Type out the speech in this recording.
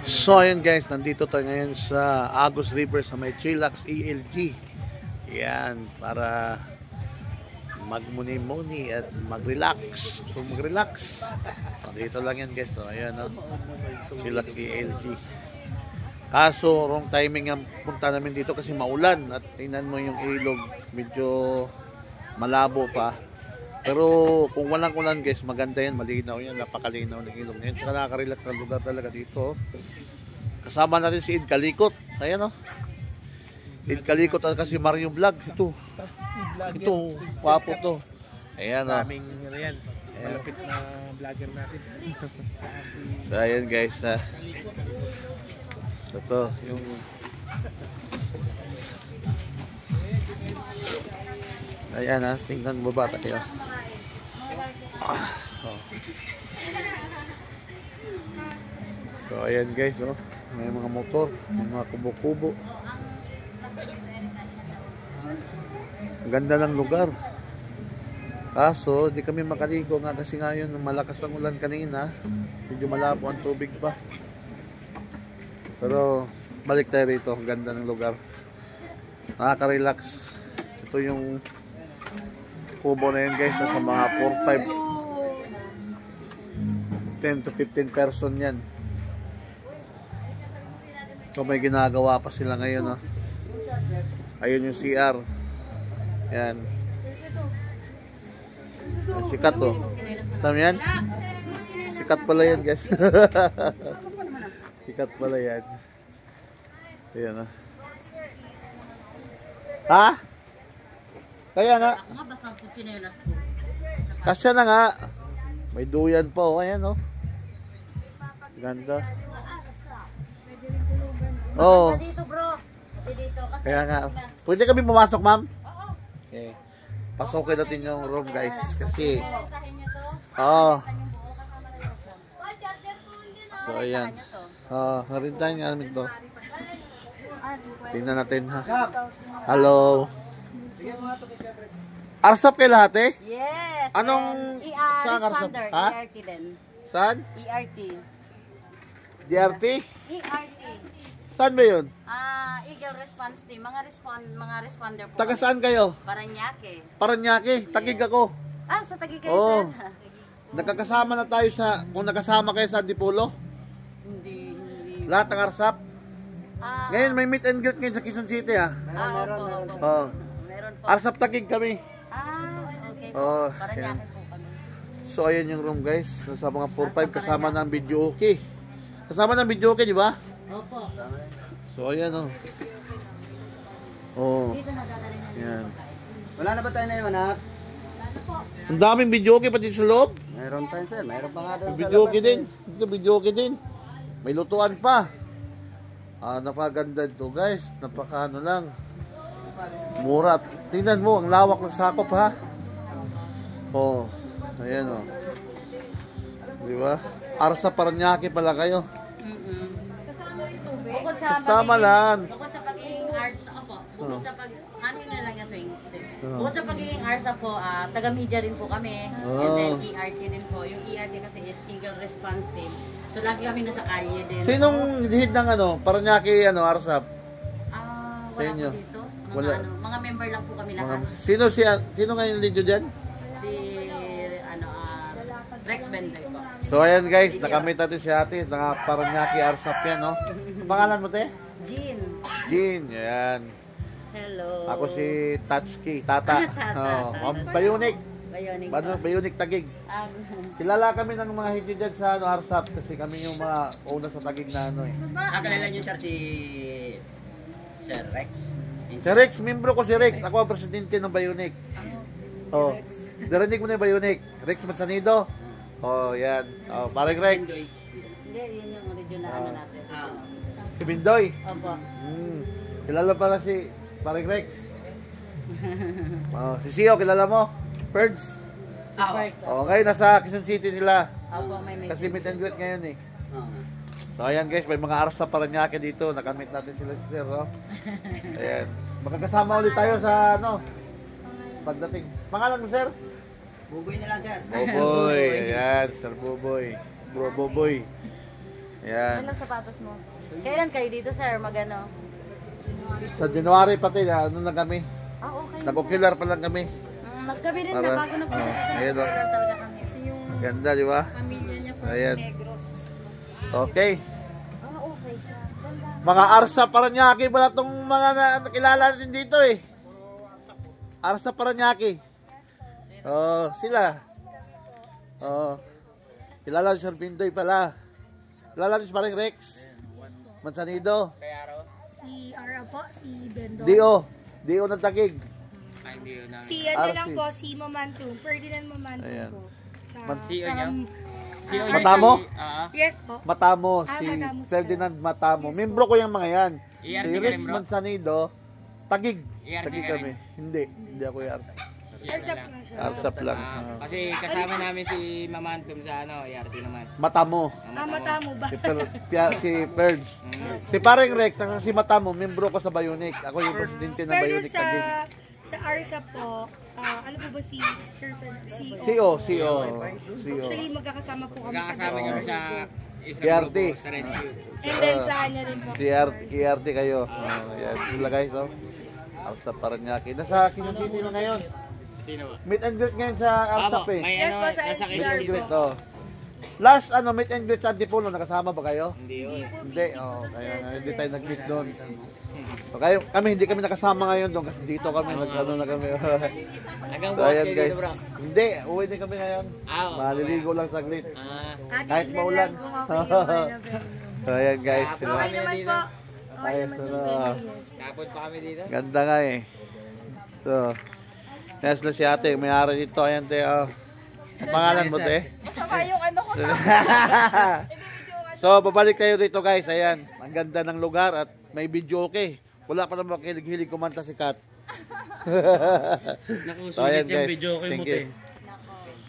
So ayun guys, nandito tayo ngayon sa Agus River sa may Chillax ELG. Yan, para magmuni-muni at mag-relax. So mag-relax. Nandito lang yan guys. So ayan o, Chillax ELG. Kaso wrong timing ang punta namin dito kasi maulan. At tingnan mo yung ilog, medyo malabo pa. Pero kung walang ulan guys, maganda yan, malinaw yan, napakalinaw ng ilog na yan. Saka nakaka-relax na lugar talaga dito. Kasama natin si Ed Kalikot. Ayan o. Ed Kalikot at kasi Mario Vlog. Ito. Ito. Wapo to. Ayan o. Daming yan. Malapit na vlogger natin. So ayan guys. Ito yung ayan ha. Tingnan mo bata kayo. So ayan guys oh. May mga motor, may mga kubo-kubo. Ganda ng lugar. Kaso, di kami makaligo nga kasi ngayon malakas ang ulan kanina. Medyo malabo ang tubig pa. Pero, balik tayo rito. Ganda ng lugar. Nakaka-relax. Ito yung kubo na yun guys. Sa mga 4, 5, 10 to 15 person yan. So may ginagawa pa sila ngayon. Ayun yung CR. Yan. Sikat to. Tama yan? Sikat pala yan guys. Sikat pala yan. Ayan o. Ha? Kaya nga. Kasya na nga. May duyan pa o. Ayan o. Ganda. Oh. Dito bro. Dito kasi Kaya nga. Pwede kami pumasok, ma'am? Oo. Okay. Pasokin natin yung room, guys. Kasi oh. So ayan. Narintahin nga namin to. Tingnan natin ha. Hello. Arsap kay lahat eh? Yes. Anong saan arsap? Ha? ERT din. Saan? ERT. DRT? ERT. Saan ba yun? Eagle Response Team. Mga responder po. Taga saan kayo? Paranaque. Paranaque. Tagig ako. Sa Taguig kayo, Oo. sir? Nakakasama na tayo sa, kung nakasama kayo sa Antipolo. Hindi. Lahat ng arsap. Ngayon may meet and greet ngayon sa Quezon City ha. Meron. Oh. Meron po. Arsap Tagig kami. Okay. Oh, Paranaque po kami. So ayan yung room guys. Sa mga 4-5 kasama ng video okay. Kasama ng video okay, di ba? Opo. So ayan oh. Oh. Dito na dadalhin namin. Yan. Wala na ba tayo na yung anak? Ang daming video okay pati sa loob. Mayroon pa yun sir. Mayroon pa nga doon sa Video okay labas, din. Dito video okay din. May lutuan pa. Napakaganda ito guys. Napaka ano lang. Mura. Tingnan mo ang lawak ng sakop ha. Oh. Ayan oh. Di ba? Arsa Paranaque pala kayo. Bukod sa Kasama lang. Bukod sa pagiging arsa po. Bukod sa pag amin na lang yung 20. Bukod sa pagiging arsa po, taga-media rin po kami. And then ERT din po. Yung ERT kasi is Eagle Response Team. So lagi kami nasa kalye din. Sinong lead ng ano? Paranaque ano, Arsap? Wala Sa inyo? po dito. Mga, Wala. mga member lang po kami lahat. Sino ngayon lead nyo dyan? Si Rex Bender po. So ayan guys, nakamit natin si ate, naka Paranaque Arsap yan, no? Ang pangalan mo te? Jean. Jean, yan. Hello. Ako si Tatsuki, Tata. Bayunik. Bayunik Tagig. Kilala kami ng mga hindi dyan sa ano, Arsap kasi kami yung mga una sa Tagig na ano eh. Kalala nyo sir si Sir Rex. Si Rex, membro ko si Rex. Ako ang presidente ng Bayunik. Oh, narinig mo na yung Bayunik. Rex Manzanido. Oh, yan. Oh, parang Rex. Hindi, yun yung original ano natin. Si Bindoy. Opo. Kilala pala si parang Rex. Oh, si Sio, kilala mo? Birds. Si Perks. Oh, ngayon nasa Quezon City sila. Opo, may Kasi meet and greet ngayon eh. So ayan guys, may mga arsa Paranaque dito. Nakamit natin sila si Sir. Oh. Ayan. Magkakasama ulit tayo sa ano, pagdating. Pangalan mo Sir? Buboy na lang sir. Buboy. Ayan, Sir Buboy. Bro Buboy. Ayan. Ano sapatos mo? Kailan kayo dito, sir? Magano? Sa January pati, ano na kami. Okay. Nag-ocular pa lang kami. Nagkabi rin na Para- bago nagpunta Ayan, oh. talaga kami. Kasi yung Ganda, di ba? pamilya niya from Ayan. Negros. Okay. Okay. Ganda. Mga Arsa Paranaque pala itong mga nakilala natin dito eh. Arsa Paranaque. Oh, sila. Oh. Kilala si Sir Pindoy pala. Kilala si Paring Rex. Mansanido. Si Ara po, si Bendo. Dio ng Tagig. Si ano RC. lang po, si Mamantum. Ferdinand Mamantum Ayan. po. Sa, CEO niya? from- CEO Matamo? Yes po. Matamo, Ah, si Matamo, sir. Ferdinand Matamo. Yes, Membro ko yung mga yan. ERT Si ka Rex rin, bro? Mansanido, Tagig. ERT Tagig ka kami. Hindi ako ERT. Arsap na siya. Arsap lang. Kasi kasama namin si Mamantum sa ano, ERT naman. Matamo. Matamo ba? Si Perds. Si Paring Rex, at si Matamo, membro ko sa Bionic. Ako yung presidente ng Pero Bionic Tagig. sa Arsap po, ano po ba si Sir CEO? CEO. Actually, magkakasama po kami sa Kasama kami gawin. sa isang ERT. grupo sa rescue. And then sa kanya rin po. ERT kayo. Yan, sila guys, oh. Alsa Paranaque. Nasa Kinutini na ngayon. Sino ba? Meet and greet ngayon sa Alsap eh. May Yes ano, po, sa nasa NCR. Meet and KCD greet, po. oh. Last meet and greet sa Antipolo, nakasama ba kayo? Hindi yun. Hindi, kaya hindi tayo nag-meet doon. So, hindi kami nakasama ngayon doon kasi dito kami, nag-ano na kami. Hanggang So, bukas ayan kayo guys. dito, bro. Hindi, uwi din kami ngayon. Oo. Maliligo lang saglit. Kahit Tignan maulan. lang kung okay yung Annabelle. So, ayan guys. Okay Kami naman dito. po. Okay Ayos naman na. yung venue, yes. Kapot pa kami dito. Ganda nga eh. So, yes na si ate, may-ari dito. Ayan te, pangalan mo te? Masama yung ano ko. So, babalik tayo dito guys. Ayan, ang ganda ng lugar at may video okay. Wala pa naman makilig-hilig kumanta si Kat. So, ayan guys. Thank you.